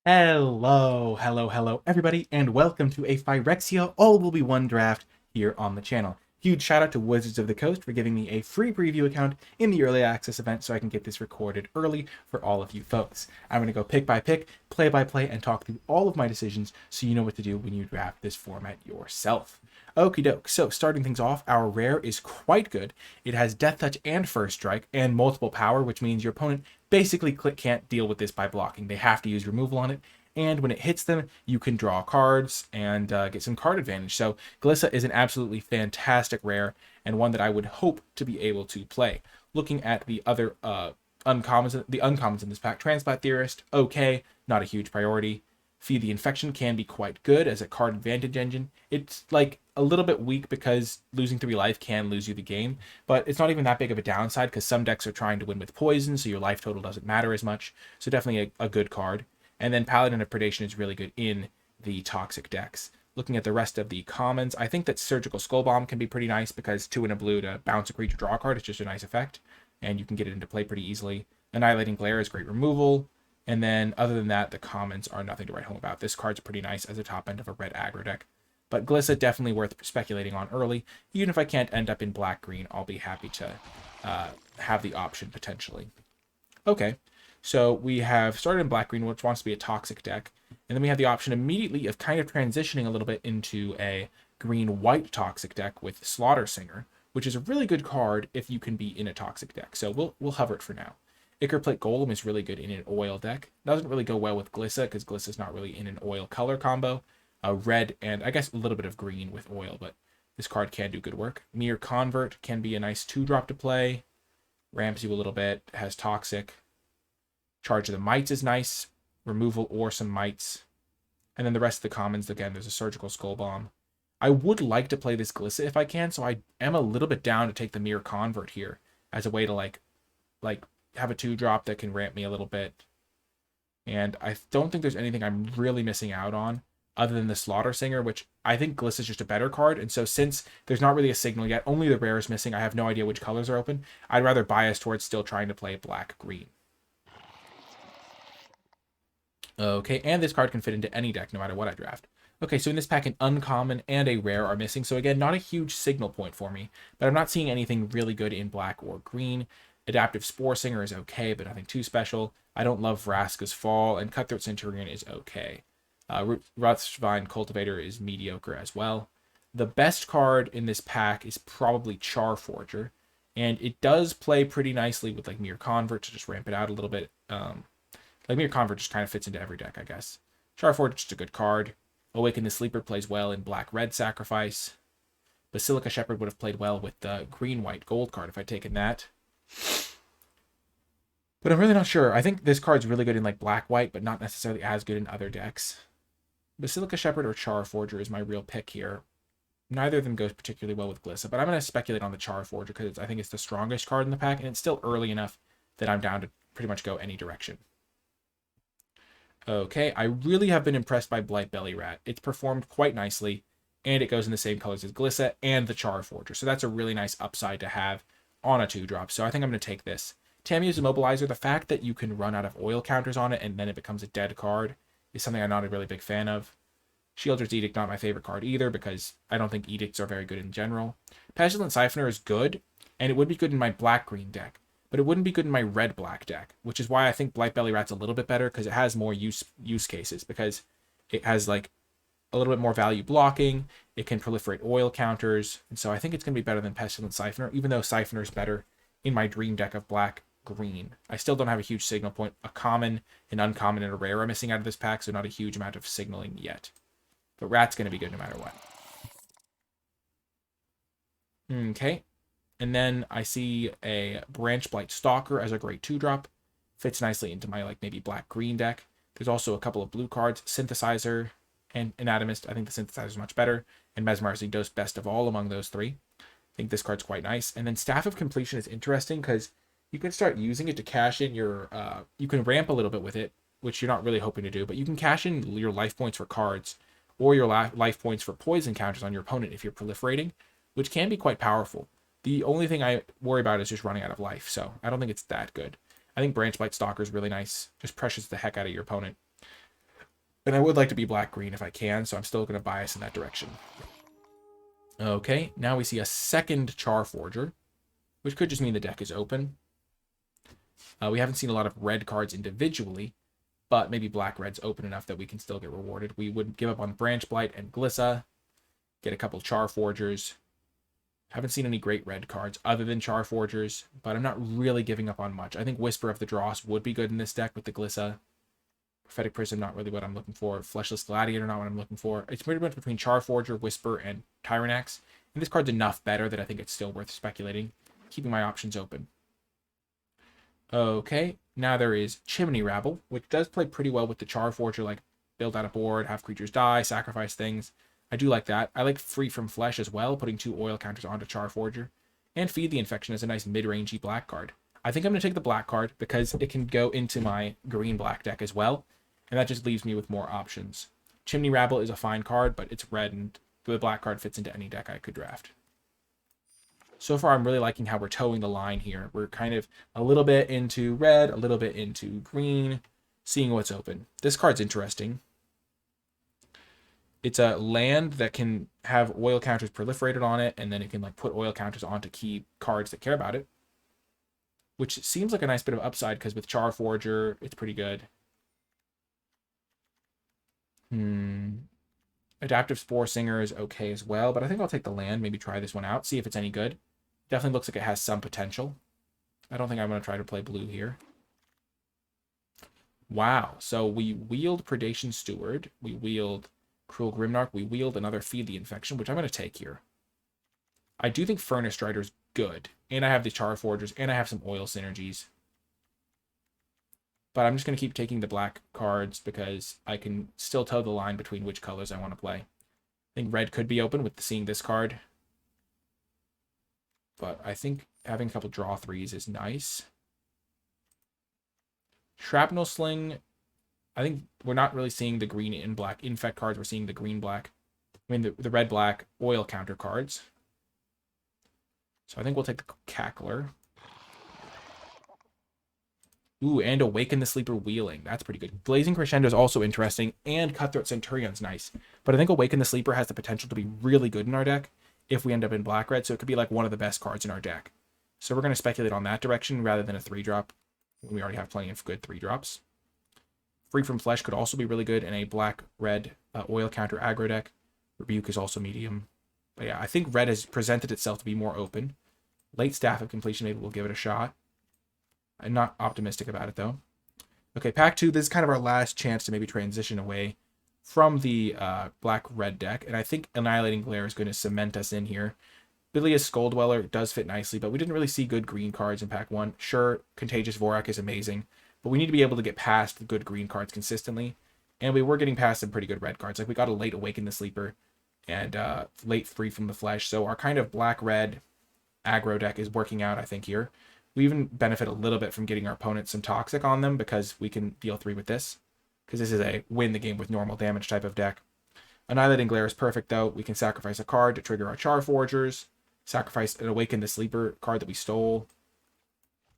Hello, everybody, and welcome to a Phyrexia All Will Be One draft here on the channel. Huge shout out to Wizards of the Coast for giving me a free preview account in the early access event so I can get this recorded early for all of you folks. I'm going to go pick by pick, play by play, and talk through all of my decisions so you know what to do when you draft this format yourself. Okie doke, so starting things off, our rare is quite good. It has Death Touch and First Strike and multiple power, which means your opponent basically can't deal with this by blocking. They have to use removal on it, and when it hits them, you can draw cards and get some card advantage. So Glissa is an absolutely fantastic rare, and one that I would hope to be able to play. Looking at the other uncommons in this pack, Transplant Theorist, okay, not a huge priority. Feed the Infection can be quite good as a card advantage engine. It's like a little bit weak because losing 3 life can lose you the game, but it's not even that big of a downside because some decks are trying to win with poison, so your life total doesn't matter as much. So definitely a good card. And then Paladin of Predation is really good in the toxic decks. Looking at the rest of the commons, I think that Surgical Skull Bomb can be pretty nice because 2 and a blue to bounce a creature, draw a card is just a nice effect, and you can get it into play pretty easily. Annihilating Glare is great removal. And then other than that, the commons are nothing to write home about. This card's pretty nice as a top end of a red aggro deck. But Glissa definitely worth speculating on early. Even if I can't end up in black-green, I'll be happy to have the option potentially. Okay, so we have started in black-green, which wants to be a toxic deck. And then we have the option immediately of kind of transitioning a little bit into a green-white toxic deck with Slaughter Singer, which is a really good card if you can be in a toxic deck. So we'll hover it for now. Ickerplate Golem is really good in an oil deck. Doesn't really go well with Glissa because Glissa's not really in an oil color combo. Red and I guess a little bit of green with oil, but this card can do good work. Mere Convert can be a nice 2-drop to play. Ramps you a little bit, has Toxic. Charge of the Mites is nice. Removal or some Mites. And then the rest of the commons, again, there's a Surgical Skull Bomb. I would like to play this Glissa if I can, so I am a little bit down to take the Mere Convert here as a way to like have a 2-drop that can ramp me a little bit. And I don't think there's anything I'm really missing out on other than the Slaughter Singer, which I think Gliss is just a better card. And so since there's not really a signal yet, only the rare is missing, I have no idea which colors are open. I'd rather bias towards still trying to play black-green. Okay, and this card can fit into any deck no matter what I draft. Okay, so in this pack, an uncommon and a rare are missing. So again, not a huge signal point for me, but I'm not seeing anything really good in black or green. Adaptive Spore Singer is okay, but nothing too special. I don't love Vraska's Fall, and Cutthroat Centurion is okay. Rothsvine Cultivator is mediocre as well. The best card in this pack is probably Charforger, and it does play pretty nicely with like Mere Convert to just ramp it out a little bit. Like Mere Convert just kind of fits into every deck, I guess. Charforger is just a good card. Awaken the Sleeper plays well in Black-Red Sacrifice. Basilica Shepherd would have played well with the green-white gold card if I'd taken that. But I'm really not sure. I think this card's really good in like black-white, but not necessarily as good in other decks. Basilica Shepherd or Charforger is my real pick here. Neither of them goes particularly well with Glissa, but I'm going to speculate on the Charforger because I think it's the strongest card in the pack, and it's still early enough that I'm down to pretty much go any direction. Okay, I really have been impressed by Blight Belly Rat. It's performed quite nicely, and it goes in the same colors as Glissa and the Charforger, so that's a really nice upside to have on a 2-drop, so I think I'm going to take this. Tamiyo's Immobilizer, the fact that you can run out of oil counters on it and then it becomes a dead card is something I'm not a really big fan of. Sheoldred's Edict, not my favorite card either because I don't think Edicts are very good in general. Pestilent Siphoner is good, and it would be good in my black-green deck, but it wouldn't be good in my red-black deck, which is why I think Blight Belly Rat's a little bit better because it has more use cases, because it has like a little bit more value blocking, it can proliferate oil counters, and so I think it's going to be better than Pestilent Siphoner, even though Siphoner is better in my dream deck of black-green. I still don't have a huge signal point. A common, an uncommon, and a rare are missing out of this pack, so not a huge amount of signaling yet. But Rat's going to be good no matter what. Okay. And then I see a Branch Blight Stalker as a great 2-drop. Fits nicely into my like maybe black-green deck. There's also a couple of blue cards, Synthesizer and Anatomist. I think the Synthesizer is much better, and Mesmerizing Dose best of all among those 3. I think this card's quite nice. And then Staff of Completion is interesting because you can start using it to cash in your... you can ramp a little bit with it, which you're not really hoping to do, but you can cash in your life points for cards or your life points for poison counters on your opponent if you're proliferating, which can be quite powerful. The only thing I worry about is just running out of life, so I don't think it's that good. I think Branch Blight Stalker is really nice. Just pressures the heck out of your opponent. And I would like to be black-green if I can, so I'm still going to bias in that direction. Okay, now we see a second Charforger, which could just mean the deck is open. We haven't seen a lot of red cards individually, but maybe black-red's open enough that we can still get rewarded. We would give up on Branch Blight and Glissa, get a couple Charforgers. Haven't seen any great red cards other than Charforgers, but I'm not really giving up on much. I think Whisper of the Dross would be good in this deck with the Glissa. Prophetic Prism, not really what I'm looking for. Fleshless Gladiator, not what I'm looking for. It's pretty much between Charforger, Whisper, and Tyrannax. And this card's enough better that I think it's still worth speculating. Keeping my options open. Okay, now there is Chimney Rabble, which does play pretty well with the Charforger, like build out a board, have creatures die, sacrifice things. I do like that. I like Free from Flesh as well, putting 2 oil counters onto Charforger. And Feed the Infection is a nice mid-rangey black card. I think I'm going to take the black card because it can go into my green-black deck as well. And that just leaves me with more options. Chimney Rabble is a fine card, but it's red, and the black card fits into any deck I could draft. So far, I'm really liking how we're towing the line here. We're kind of a little bit into red, a little bit into green, seeing what's open. This card's interesting. It's a land that can have oil counters proliferated on it, and then it can like put oil counters onto key cards that care about it. Which seems like a nice bit of upside, because with Charforger, it's pretty good. Adaptive Spore Singer is okay as well, but I think I'll take the land, maybe try this one out, see if it's any good. Definitely looks like it has some potential. I don't think I'm going to try to play blue here. Wow, so we wield Predation Steward, we wield Cruel Grimnarch, we wield another Feed the Infection, which I'm going to take here. I do think Furnace Strider's good, and I have the Charforgers, and I have some oil synergies. But I'm just going to keep taking the black cards because I can still toe the line between which colors I want to play. I think red could be open with seeing this card. But I think having a couple draw 3s is nice. Shrapnel Sling, I think we're not really seeing the green and black infect cards. We're seeing the green-black, I mean the red-black oil counter cards. So I think we'll take the Cackler. Ooh, and Awaken the Sleeper Wheeling. That's pretty good. Blazing Crescendo is also interesting, and Cutthroat Centurion's nice. But I think Awaken the Sleeper has the potential to be really good in our deck if we end up in black-red, so it could be like one of the best cards in our deck. So we're going to speculate on that direction rather than a 3-drop when we already have plenty of good 3-drops. Free from Flesh could also be really good in a black-red oil counter aggro deck. Rebuke is also medium. But yeah, I think red has presented itself to be more open. Late Staff of Completion, maybe we'll give it a shot. I'm not optimistic about it, though. Okay, pack 2, this is kind of our last chance to maybe transition away from the black-red deck, and I think Annihilating Glare is going to cement us in here. Bilious Skull Dweller does fit nicely, but we didn't really see good green cards in pack 1. Sure, Contagious Vorak is amazing, but we need to be able to get past the good green cards consistently, and we were getting past some pretty good red cards. Like, we got a late Awaken the Sleeper and late Free from the Flesh, so our kind of black-red aggro deck is working out, I think, here. We even benefit a little bit from getting our opponents some Toxic on them because we can deal 3 with this. Because this is a win the game with normal damage type of deck. Annihilating Glare is perfect, though. We can sacrifice a card to trigger our Charforgers. Sacrifice and Awaken the Sleeper card that we stole.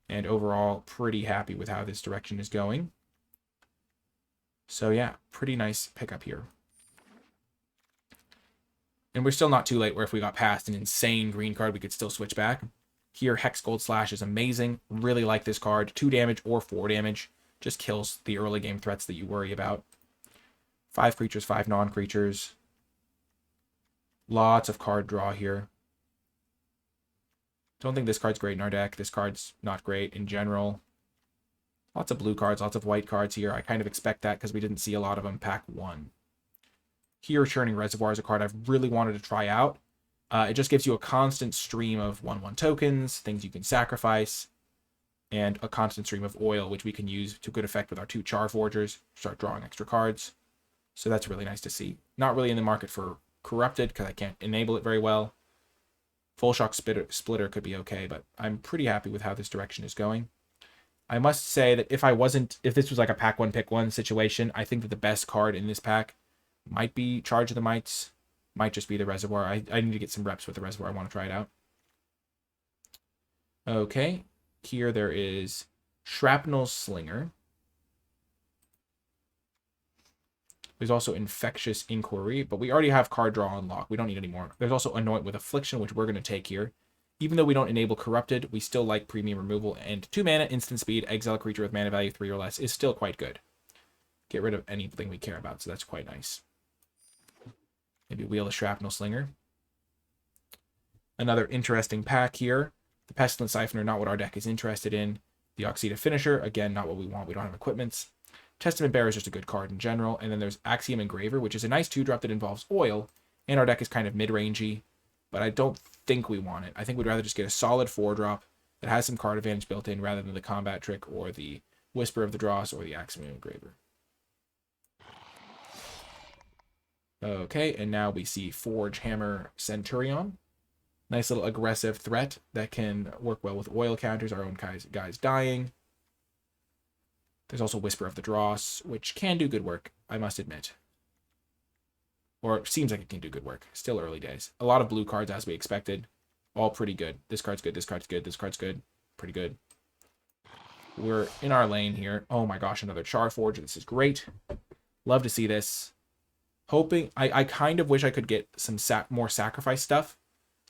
And overall, pretty happy with how this direction is going. So yeah, pretty nice pickup here. And we're still not too late where if we got past an insane green card, we could still switch back. Here, Hex Gold Slash is amazing. Really like this card. 2 damage or 4 damage. Just kills the early game threats that you worry about. 5 creatures, 5 non-creatures. Lots of card draw here. Don't think this card's great in our deck. This card's not great in general. Lots of blue cards, lots of white cards here. I kind of expect that because we didn't see a lot of them pack 1. Here, Churning Reservoir is a card I've really wanted to try out. It just gives you a constant stream of 1/1 tokens, things you can sacrifice, and a constant stream of oil, which we can use to good effect with our 2 Charforgers, start drawing extra cards. So that's really nice to see. Not really in the market for Corrupted, because I can't enable it very well. Full Shock Splitter could be okay, but I'm pretty happy with how this direction is going. I must say that if this was like a pack 1, pick 1 situation, I think that the best card in this pack might be Charge of the Mites. Might just be the Reservoir. I need to get some reps with the Reservoir. I want to try it out. Okay. Here there is Shrapnel Slinger. There's also Infectious Inquiry, but we already have card draw unlocked. We don't need any more. There's also Anoint with Affliction, which we're going to take here. Even though we don't enable Corrupted, we still like premium removal, and 2 mana, instant speed, exile a creature with mana value 3 or less is still quite good. Get rid of anything we care about, so that's quite nice. Maybe wheel a Shrapnel Slinger. Another interesting pack here. The Pestilent Siphoner, not what our deck is interested in. The Oxida Finisher, again, not what we want. We don't have equipments. Testament Bearer is just a good card in general. And then there's Axiom Engraver, which is a nice 2-drop that involves oil. And our deck is kind of mid-rangey, but I don't think we want it. I think we'd rather just get a solid 4-drop that has some card advantage built in rather than the Combat Trick or the Whisper of the Dross or the Axiom Engraver. Okay, and now we see Forge Hammer Centurion. Nice little aggressive threat that can work well with oil counters, our own guys dying. There's also Whisper of the Dross, which can do good work, I must admit. Or it seems like it can do good work. Still early days. A lot of blue cards as we expected. All pretty good. This card's good, this card's good, this card's good. Pretty good. We're in our lane here. Oh my gosh, another Charforge. This is great. Love to see this. Hoping, I kind of wish I could get some more sacrifice stuff.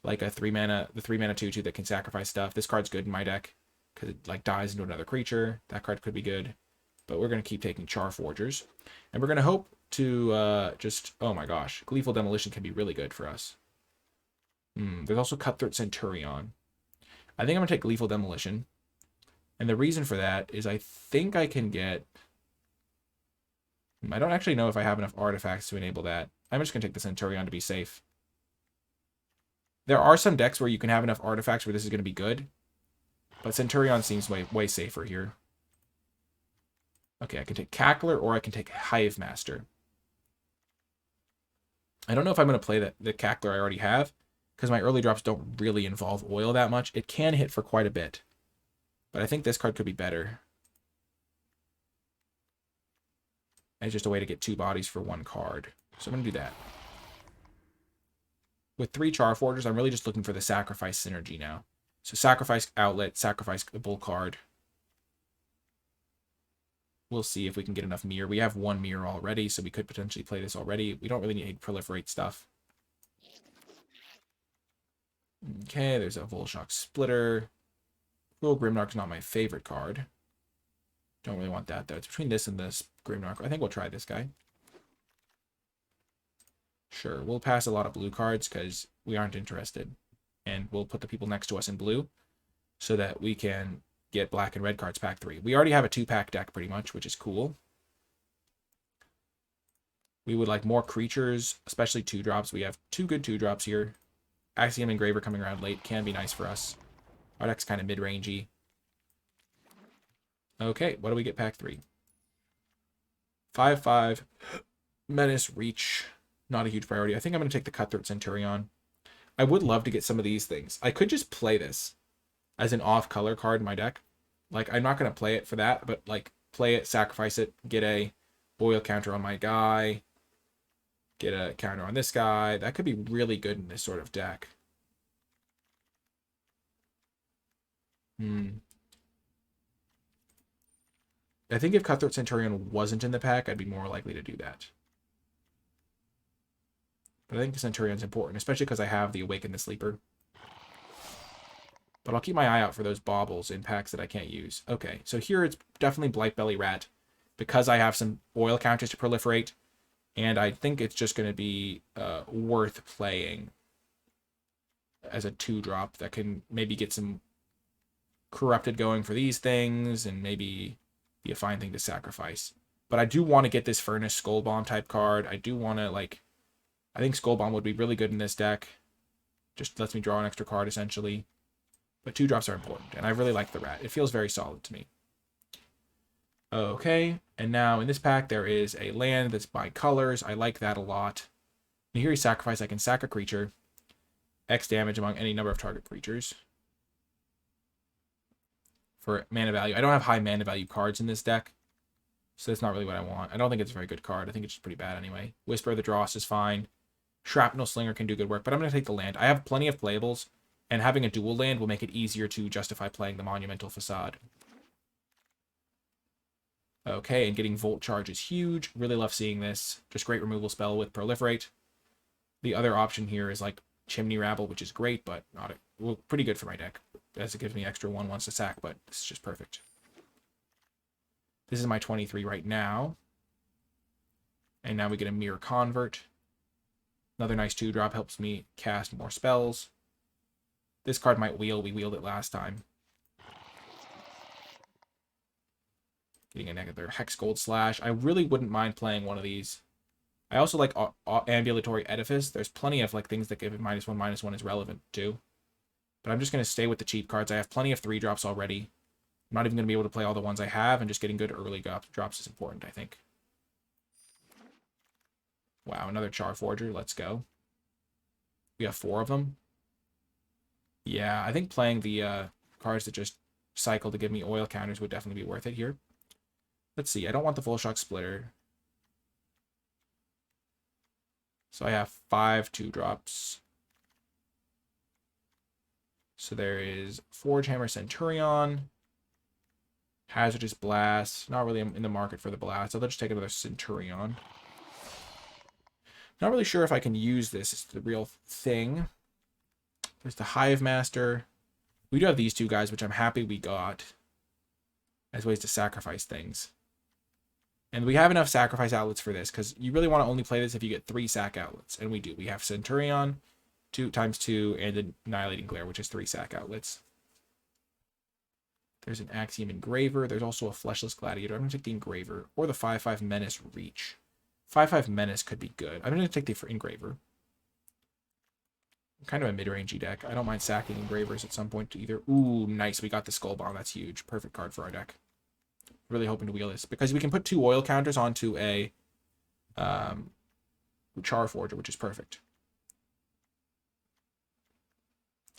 Like a 3-mana, the 3-mana 2/2 that can sacrifice stuff. This card's good in my deck because it like dies into another creature. That card could be good. But we're going to keep taking Charforgers. And we're going to hope to just, oh my gosh, Gleeful Demolition can be really good for us. There's also Cutthroat Centurion. I think I'm going to take Gleeful Demolition. And the reason for that is I think I can get... I don't actually know if I have enough artifacts to enable that. I'm just going to take the Centurion to be safe. There are some decks where you can have enough artifacts where this is going to be good. But Centurion seems way safer here. Okay, I can take Cackler or I can take Hive Master. I don't know if I'm going to play the Cackler I already have, because my early drops don't really involve oil that much. It can hit for quite a bit. But I think this card could be better. It's just a way to get 2 bodies for 1 card. So I'm going to do that. With 3 Charforgers, I'm really just looking for the sacrifice synergy now. So sacrifice outlet, sacrifice the bull card. We'll see if we can get enough mirror. We have 1 mirror already, so we could potentially play this already. We don't really need to proliferate stuff. Okay, there's a Volshock Splitter. Cruel Grimdark's not my favorite card. Don't really want that, though. It's between this and this Grimdark. I think we'll try this guy. Sure, we'll pass a lot of blue cards because we aren't interested. And we'll put the people next to us in blue so that we can get black and red cards pack 3. We already have a 2-pack deck pretty much, which is cool. We would like more creatures, especially 2-drops. We have 2 good 2-drops here. Axiom Engraver coming around late can be nice for us. Our deck's kind of mid-rangey. Okay, what do we get pack 3? 5/5. Menace, Reach. Not a huge priority. I think I'm going to take the Cutthroat Centurion. I would love to get some of these things. I could just play this as an off-color card in my deck. Like, I'm not going to play it for that, but, like, play it, sacrifice it, get a oil counter on my guy, get a counter on this guy. That could be really good in this sort of deck. I think if Cutthroat Centurion wasn't in the pack, I'd be more likely to do that. But I think the Centurion's important, especially because I have the Awaken the Sleeper. But I'll keep my eye out for those baubles in packs that I can't use. Okay, so here it's definitely Blightbelly Rat, because I have some oil counters to proliferate, and I think it's just going to be worth playing as a 2-drop that can maybe get some Corrupted going for these things, and maybe be a fine thing to sacrifice. But I do want to get this Furnace Skull Bomb type card. I do want to, like... I think Skull Bomb would be really good in this deck. Just lets me draw an extra card, essentially. But 2-drops are important, and I really like the Rat. It feels very solid to me. Okay, and now in this pack, there is a land that's by colors. I like that a lot. And here you sacrifice. I can sack a creature. X damage among any number of target creatures. For mana value. I don't have high mana value cards in this deck, so that's not really what I want. I don't think it's a very good card. I think it's just pretty bad anyway. Whisper of the Dross is fine. Shrapnel Slinger can do good work, but I'm going to take the land. I have plenty of playables, and having a dual land will make it easier to justify playing the Monumental Facade. Okay, and getting Volt Charge is huge. Really love seeing this. Just great removal spell with Proliferate. The other option here is like Chimney Rabble, which is great, but not well, pretty good for my deck, as it gives me extra 1 once to sack, but it's just perfect. This is my 23 right now. And now we get a Mirror Convert. Another nice 2-drop, helps me cast more spells. This card might wheel. We wheeled it last time. Getting another Hex Gold Slash. I really wouldn't mind playing one of these. I also like Ambulatory Edifice. There's plenty of like things that give it -1/-1 is relevant too. But I'm just going to stay with the cheap cards. I have plenty of 3-drops already. I'm not even going to be able to play all the ones I have, and just getting good early drops is important, I think. Wow, another Charforger. Let's go. We have 4 of them. Yeah, I think playing the cards that just cycle to give me oil counters would definitely be worth it here. Let's see. I don't want the Full Shock Splitter. So I have 5 2-drops. So there is Forge Hammer Centurion. Hazardous Blast. Not really in the market for the blast. So let's just take another Centurion. Not really sure if I can use this. It's the real thing. There's the Hive Master. We do have these 2 guys, which I'm happy we got as ways to sacrifice things. And we have enough sacrifice outlets for this, because you really want to only play this if you get 3 sack outlets. And we do. We have Centurion, 2 times 2, and Annihilating Glare, which is 3 sack outlets. There's an Axiom Engraver. There's also a Fleshless Gladiator. I'm going to take the Engraver, or the 5/5 Menace Reach. 5/5 Menace could be good. I'm going to take the Engraver. I'm kind of a mid-rangey deck. I don't mind sacking Engravers at some point either. Ooh, nice. We got the Skull Bomb. That's huge. Perfect card for our deck. Really hoping to wheel this, because we can put 2 oil counters onto a Charforger, which is perfect.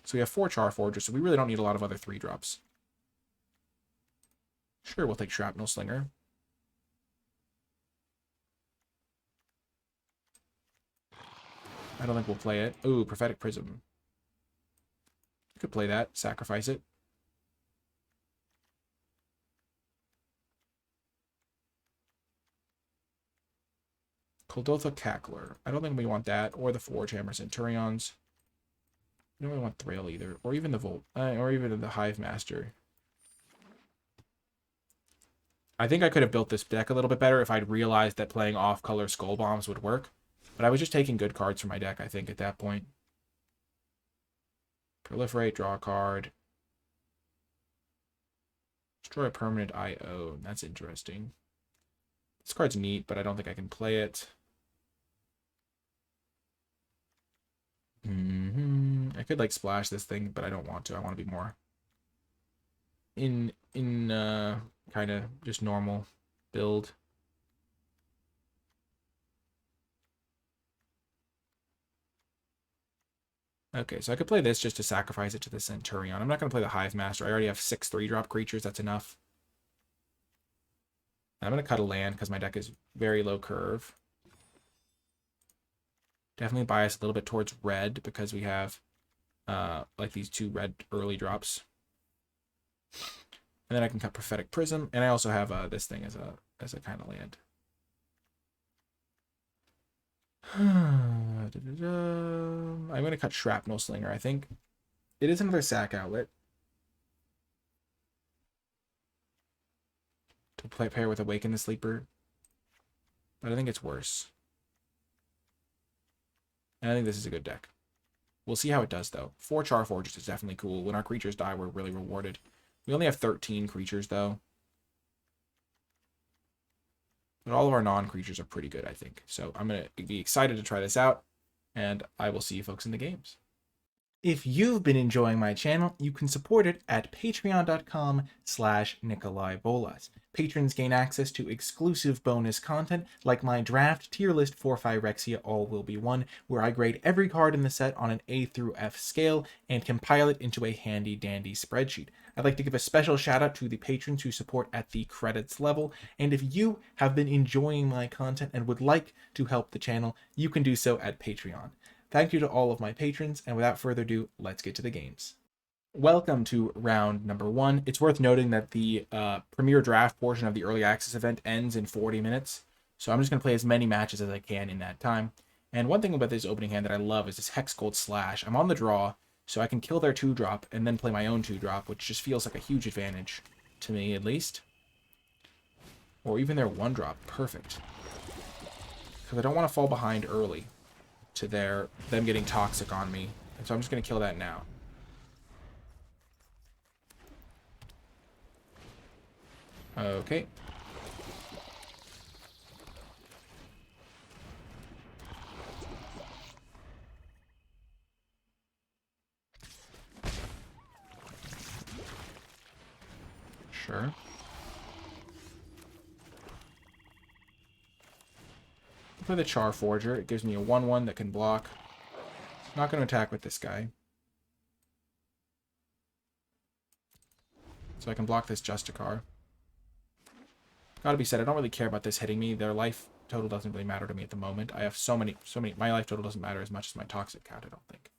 So we have 4 Charforgers, so we really don't need a lot of other 3-drops. Sure, we'll take Shrapnel Slinger. I don't think we'll play it. Ooh, Prophetic Prism. You could play that, sacrifice it. Kuldotha Cackler. I don't think we want that, or the Forge Hammer Centurions. We don't really want Thrail either, or even the Volt, or even the Hive Master. I think I could have built this deck a little bit better if I'd realized that playing off-color Skull Bombs would work. But I was just taking good cards from my deck, I think, at that point. Proliferate, draw a card. Destroy a permanent IO. That's interesting. This card's neat, but I don't think I can play it. I could like splash this thing, but I don't want to. I want to be more in kind of just normal build. Okay, so I could play this just to sacrifice it to the Centurion. I'm not going to play the Hive Master. I already have 6 3-drop creatures. That's enough. I'm going to cut a land because my deck is very low curve. Definitely bias a little bit towards red because we have like these 2 red early drops. And then I can cut Prophetic Prism, and I also have this thing as a kind of land. I'm going to cut Shrapnel Slinger, I think. It is another sack outlet. To pair with Awaken the Sleeper. But I think it's worse. And I think this is a good deck. We'll see how it does, though. 4 Charforgers is definitely cool. When our creatures die, we're really rewarded. We only have 13 creatures, though. But all of our non-creatures are pretty good, I think. So I'm going to be excited to try this out. And I will see you folks in the games. If you've been enjoying my channel, you can support it at patreon.com/NicolaiBolas. Patrons gain access to exclusive bonus content like my draft tier list for Phyrexia All Will Be One, where I grade every card in the set on an A through F scale and compile it into a handy dandy spreadsheet. I'd like to give a special shout out to the patrons who support at the credits level, and if you have been enjoying my content and would like to help the channel, you can do so at Patreon. Thank you to all of my patrons, and without further ado, let's get to the games. Welcome to round number 1. It's worth noting that the premier draft portion of the early access event ends in 40 minutes. So I'm just going to play as many matches as I can in that time. And one thing about this opening hand that I love is this Hex Gold Slash. I'm on the draw, so I can kill their 2-drop and then play my own 2-drop, which just feels like a huge advantage to me, at least. Or even their 1-drop. Perfect. Because I don't want to fall behind early to them getting toxic on me. And so I'm just going to kill that now. Okay. Sure. Play the Char Forger. It gives me a 1/1 that can block. Not going to attack with this guy. So I can block this Justicar. Gotta be said, I don't really care about this hitting me. Their life total doesn't really matter to me at the moment. I have so many. My life total doesn't matter as much as my toxic count, I don't think.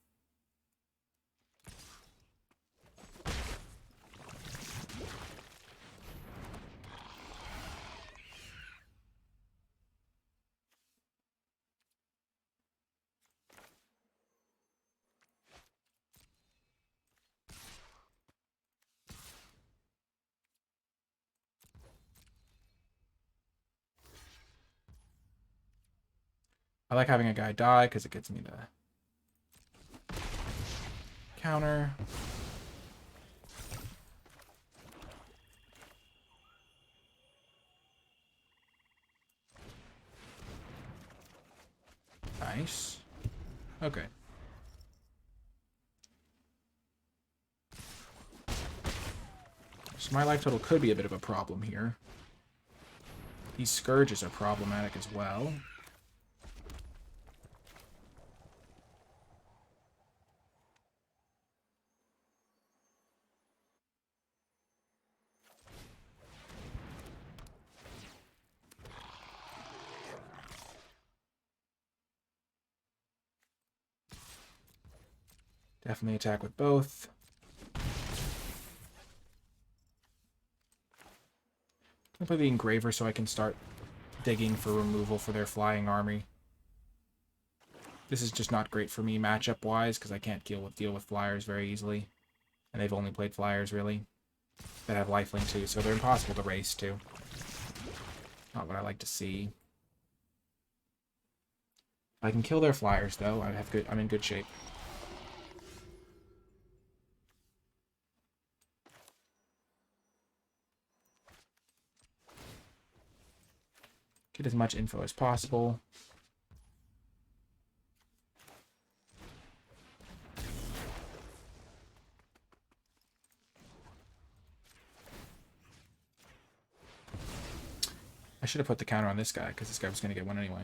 I like having a guy die because it gets me the counter. Nice. Okay. So my life total could be a bit of a problem here. These Scourges are problematic as well. Definitely attack with both. I'll play the Engraver so I can start digging for removal for their flying army. This is just not great for me matchup-wise because I can't deal with flyers very easily. And they've only played flyers, really, that have lifelink too, so they're impossible to race to. Not what I like to see. If I can kill their flyers, though, I'm in good shape. Get as much info as possible. I should have put the counter on this guy, because this guy was going to get one anyway.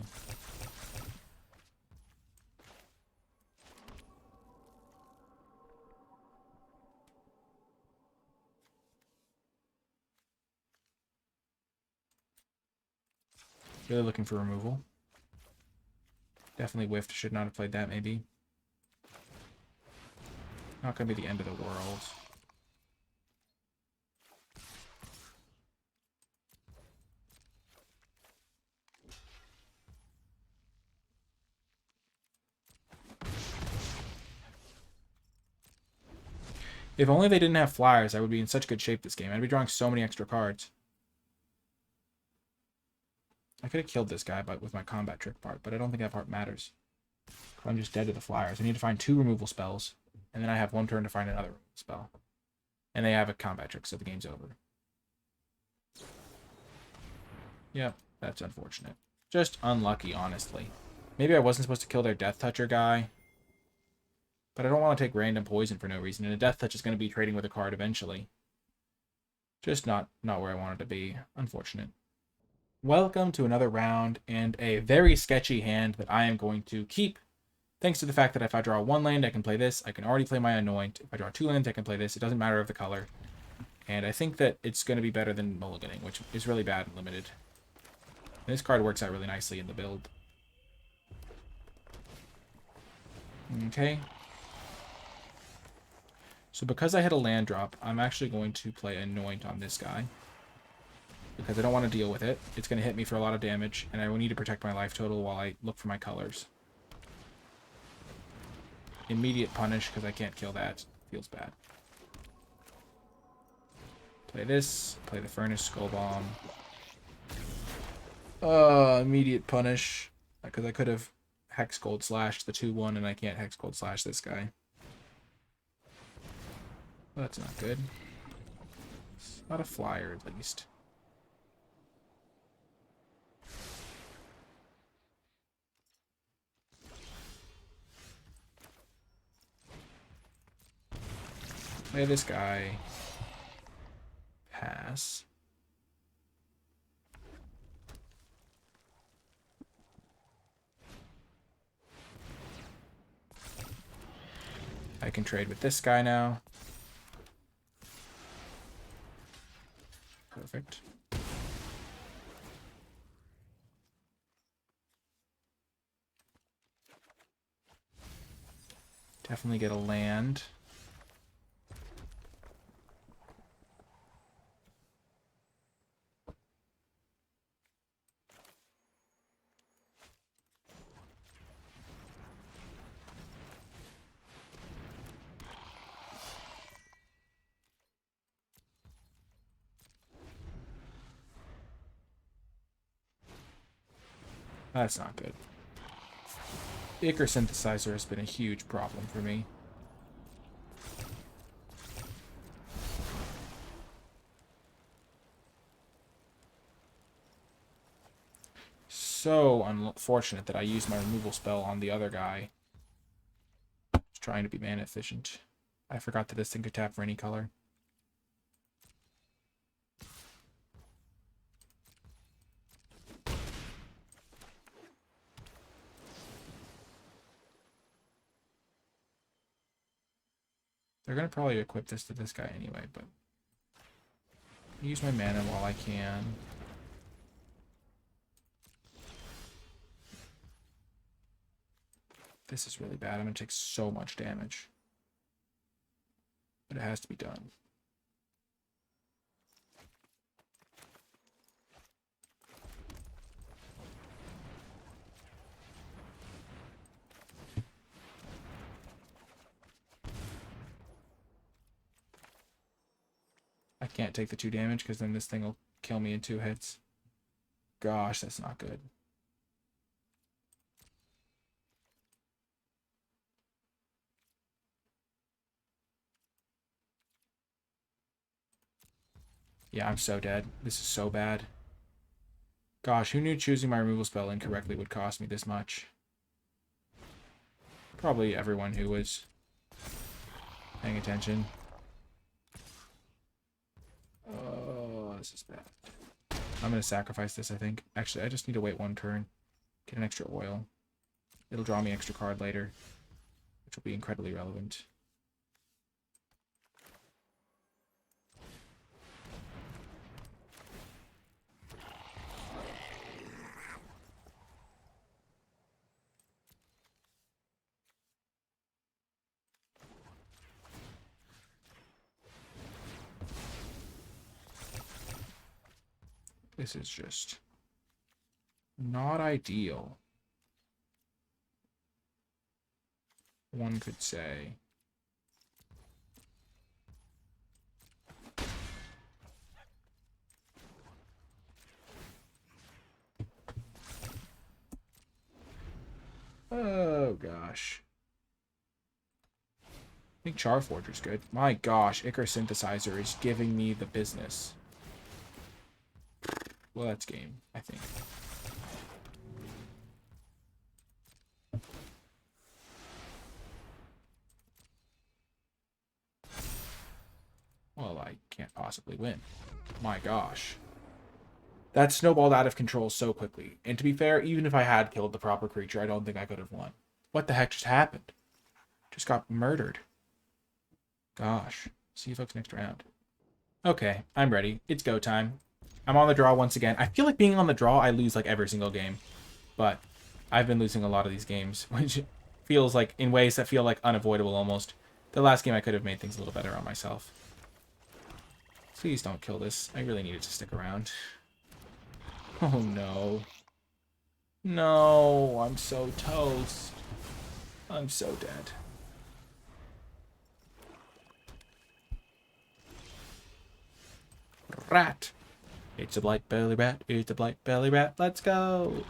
Really looking for removal. Definitely whiffed. Should not have played that, maybe. Not going to be the end of the world. If only they didn't have flyers, I would be in such good shape this game. I'd be drawing so many extra cards. I could have killed this guy with my combat trick part, but I don't think that part matters. I'm just dead to the flyers. I need to find 2 removal spells, and then I have 1 turn to find another removal spell. And they have a combat trick, so the game's over. Yep, that's unfortunate. Just unlucky, honestly. Maybe I wasn't supposed to kill their Death Toucher guy. But I don't want to take random poison for no reason, and a Death Touch is going to be trading with a card eventually. Just not where I wanted to be. Unfortunate. Welcome to another round, and a very sketchy hand that I am going to keep. Thanks to the fact that if I draw 1 land, I can play this. I can already play my Anoint. If I draw 2 lands, I can play this. It doesn't matter of the color. And I think that it's going to be better than mulliganing, which is really bad and limited. And this card works out really nicely in the build. Okay. So because I hit a land drop, I'm actually going to play Anoint on this guy. Because I don't want to deal with it. It's going to hit me for a lot of damage, and I will need to protect my life total while I look for my colors. Immediate punish, because I can't kill that. Feels bad. Play this. Play the Furnace Skull Bomb. Immediate punish. Because I could have Hex Gold Slashed the 2-1, and I can't Hex Gold Slash this guy. Well, that's not good. It's not a flyer, at least. Play this guy. Pass. I can trade with this guy now. Perfect. Definitely get a land. That's not good. Ichor Synthesizer has been a huge problem for me. So unfortunate that I used my removal spell on the other guy. Just trying to be mana efficient. I forgot that this thing could tap for any color. They're going to probably equip this to this guy anyway, but use my mana while I can. This is really bad. I'm going to take so much damage. But it has to be done. I can't take the 2 damage because then this thing will kill me in 2 hits. Gosh, that's not good. Yeah, I'm so dead. This is so bad. Gosh, who knew choosing my removal spell incorrectly would cost me this much? Probably everyone who was paying attention. Oh, this is bad. I'm going to sacrifice this, I think. Actually, I just need to wait 1 turn. Get an extra oil. It'll draw me extra card later, which will be incredibly relevant. This is just not ideal, one could say. Oh, gosh. I think Charforger's good. My gosh, Ichor Synthesizer is giving me the business. Well, that's game, I think. Well, I can't possibly win. My gosh. That snowballed out of control so quickly. And to be fair, even if I had killed the proper creature, I don't think I could have won. What the heck just happened? Just got murdered. Gosh. See you folks next round. Okay, I'm ready. It's go time. I'm on the draw once again. I feel like being on the draw, I lose like every single game. But I've been losing a lot of these games, which feels like, in ways that feel like unavoidable almost. The last game I could have made things a little better on myself. Please don't kill this. I really need it to stick around. Oh no. No, I'm so toast. I'm so dead. Rat. It's a black belly rat. It's a black belly rat. Let's go.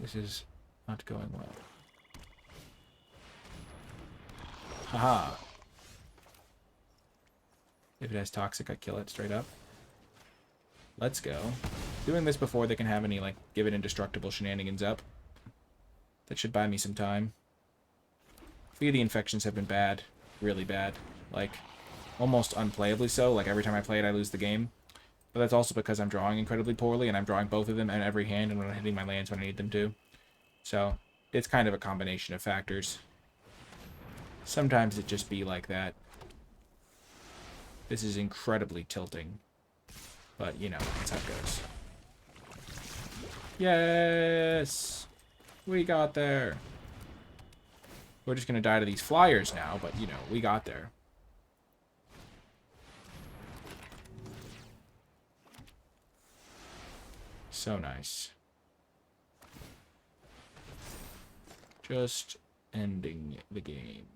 This is not going well. Haha. If it has toxic, I kill it straight up. Let's go. Doing this before they can have any, like, give it indestructible shenanigans up. That should buy me some time. Few of the infections have been bad. Really bad. Like, almost unplayably so. Like, every time I play it, I lose the game. But that's also because I'm drawing incredibly poorly, and I'm drawing both of them in every hand, and I'm not hitting my lands when I need them to. So, it's kind of a combination of factors. Sometimes it just be like that. This is incredibly tilting. But, you know, that's how it goes. Yes! We got there. We're just going to die to these flyers now, but, you know, we got there. So nice. Just ending the game.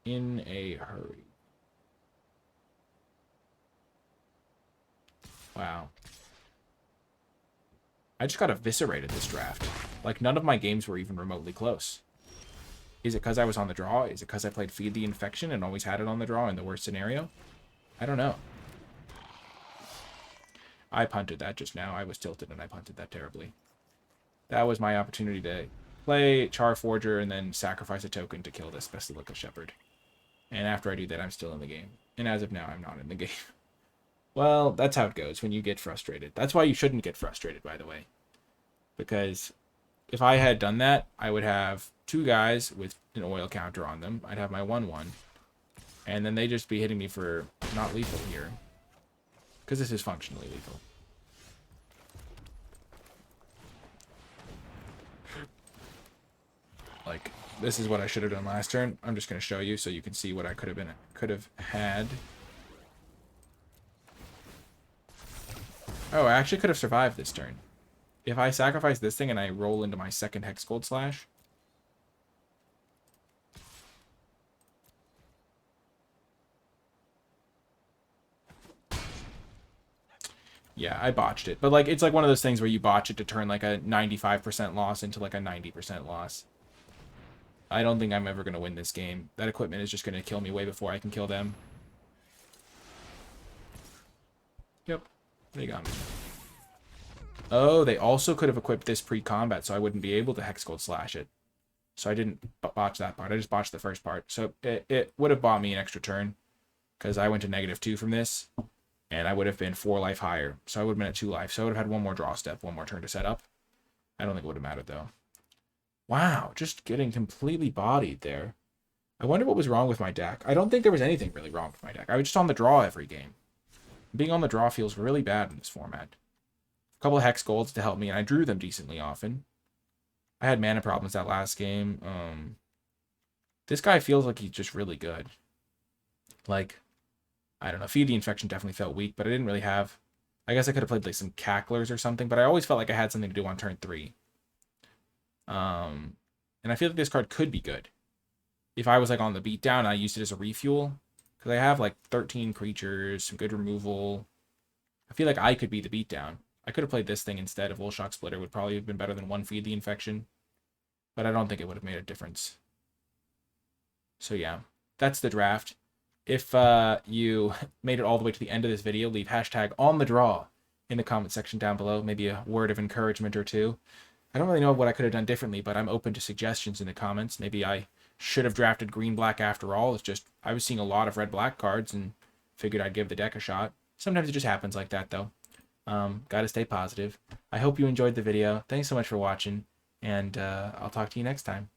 In a hurry. Wow. I just got eviscerated this draft. Like, none of my games were even remotely close. Is it because I was on the draw? Is it because I played Feed the Infection and always had it on the draw in the worst scenario? I don't know. I punted that just now. I was tilted and I punted that terribly. That was my opportunity to play Charforger and then sacrifice a token to kill this Basilica Shepherd. And after I do that, I'm still in the game. And as of now, I'm not in the game. Well, that's how it goes when you get frustrated. That's why you shouldn't get frustrated, by the way. Because if I had done that, I would have two guys with an oil counter on them. I'd have my 1/1. And then they'd just be hitting me for not lethal here. Because this is functionally lethal. Like, this is what I should have done last turn. I'm just going to show you so you can see what I could have had. Oh, I actually could have survived this turn. If I sacrifice this thing and I roll into my second Hex Gold Slash. Yeah, I botched it. But, like, it's like one of those things where you botch it to turn, like, a 95% loss into, like, a 90% loss. I don't think I'm ever going to win this game. That equipment is just going to kill me way before I can kill them. Yep. They got me. Oh, they also could have equipped this pre-combat, so I wouldn't be able to Hex Gold Slash it. So I didn't botch that part. I just botched the first part. So it would have bought me an extra turn, because I went to -2 from this, and I would have been 4 life higher. So I would have been at 2 life. So I would have had one more draw step, one more turn to set up. I don't think it would have mattered, though. Wow, just getting completely bodied there. I wonder what was wrong with my deck. I don't think there was anything really wrong with my deck. I was just on the draw every game. Being on the draw feels really bad in this format. A couple of Hex Golds to help me, and I drew them decently often. I had mana problems that last game. This guy feels like he's just really good. Like, I don't know. Feed the Infection definitely felt weak, but I didn't really have... I guess I could have played like some Cacklers or something, but I always felt like I had something to do on turn 3. And I feel like this card could be good. If I was like on the beatdown, I used it as a refuel. Because I have like 13 creatures, some good removal. I feel like I could be the beatdown. I could have played this thing instead of Woolshock Splitter. Would probably have been better than one Feed the Infection. But I don't think it would have made a difference. So yeah, that's the draft. If you made it all the way to the end of this video, leave hashtag on the draw in the comment section down below. Maybe a word of encouragement or two. I don't really know what I could have done differently, but I'm open to suggestions in the comments. Maybe I should have drafted green-black after all. It's just, I was seeing a lot of red-black cards and figured I'd give the deck a shot. Sometimes it just happens like that, though. Gotta stay positive. I hope you enjoyed the video. Thanks so much for watching, and I'll talk to you next time.